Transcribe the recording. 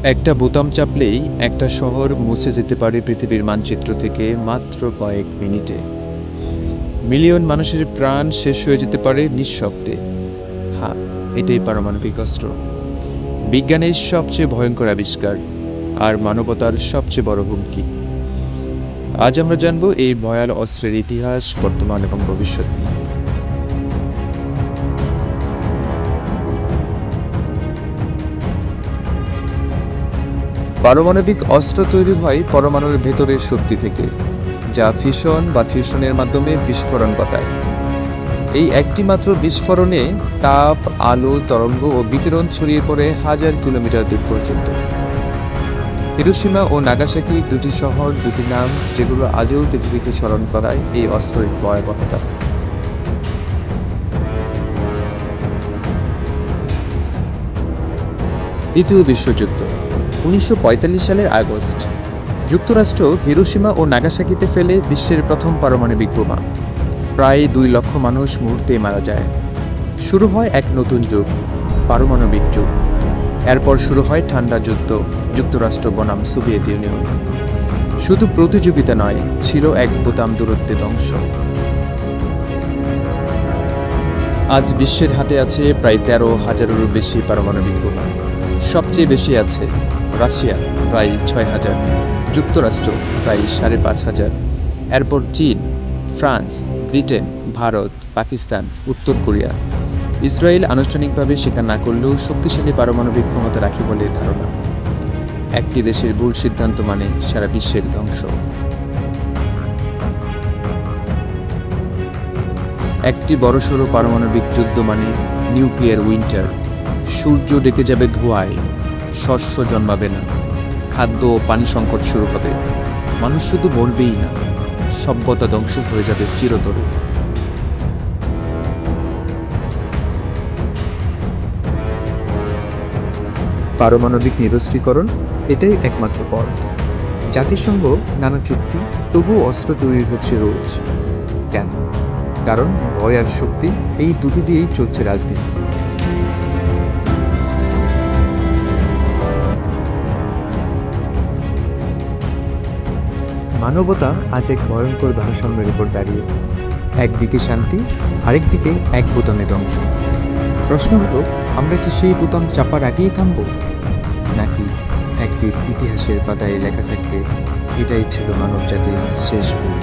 একটা বোতাম চাপলেই একটা শহর মুছে যেতে পারে পৃথিবীর মানচিত্র থেকে মাত্র কয়েক মিনিটে। মিলিয়ন মানুষের প্রাণ শেষ হয়ে যেতে পারে নিঃশব্দে। হ্যাঁ, এটাই পারমাণবিক অস্ত্র, বিজ্ঞানের সবচেয়ে ভয়ঙ্কর আবিষ্কার আর মানবতার সবচেয়ে বড় হুমকি। আজ আমরা জানব এই ভয়াল অস্ত্রের ইতিহাস, বর্তমান এবং ভবিষ্যৎ নিয়ে। পারমাণবিক অস্ত্র তৈরি হয় পরমাণুর ভেতরের শক্তি থেকে, যা ফিশন বা ফিউশনের মাধ্যমে বিস্ফোরণ ঘটায়। এই একটি মাত্র বিস্ফোরণে তাপ, আলো, তরঙ্গ ও বিকিরণ ছড়িয়ে পড়ে হাজার কিলোমিটার দূর পর্যন্ত। হিরোশিমা ও নাগাসাকি দুটি শহর, দুটি নাম যেগুলো আজও পৃথিবীকে স্মরণ করায় এই অস্ত্রের ভয়াবহতা। দ্বিতীয় বিশ্বযুদ্ধ 1945 সালের আগস্ট। যুক্তরাষ্ট্র হিরোশিমা ও নাগাসাকিতে ফেলে বিশ্বের প্রথম পারমাণবিক বোমা। প্রায় 2 লক্ষ মানুষ মুহূর্তেই মারা যায়। শুরু হয় এক নতুন যুগ, পারমাণবিক যুগ। এরপর শুরু হয় ঠান্ডা যুদ্ধ, যুক্তরাষ্ট্র বনাম সোভিয়েত ইউনিয়ন। শুধু প্রতিযোগিতা নয়, ছিল এক বোতাম দূরত্বে ধ্বংস। আজ বিশ্বের হাতে আছে প্রায় 13,000-এরও বেশি পারমাণবিক বোমা। সবচেয়ে বেশি আছে রাশিয়া, প্রায় 6,000, যুক্তরাষ্ট্র প্রায় 5,500, এরপর চীন, ফ্রান্স, ব্রিটেন, ভারত, পাকিস্তান, উত্তর কোরিয়া। ইসরায়েল আনুষ্ঠানিকভাবে স্বীকার না করলেও শক্তিশালী পারমাণবিক ক্ষমতা রাখে বলে ধারণা। একটি দেশের ভুল সিদ্ধান্ত মানে সারা বিশ্বের ধ্বংস। একটি বড়সড় পারমাণবিক যুদ্ধ মানে নিউক্লিয়ার উইন্টার। সূর্য ডেকে যাবে ধোঁয়ায়, শস্য জন্মাবে না, খাদ্য ও পানি সংকট শুরু হবে। মানুষ শুধু মরবেই না, সভ্যতা ধ্বংস হয়ে যাবে চিরতরে। পারমাণবিক নিরস্ত্রীকরণ এটাই একমাত্র পথ। জাতিসংঘ নানা চুক্তি, তবুও অস্ত্র তৈরি হচ্ছে রোজ। কেন? কারণ ভয় আর শক্তি, এই দুটি দিয়েই চলছে রাজনীতি। মানবতা আজ এক ভয়ঙ্কর ভারসাম্যের উপর দাঁড়িয়ে। একদিকে শান্তি, আরেকদিকে এক বোতামে ধ্বংস। প্রশ্ন হলো, আমরা কি সেই বোতাম চাপার আগেই থামব, নাকি একদিন ইতিহাসের পাতায় লেখা থাকবে এটাই ছিল মানব জাতির শেষ ভুল?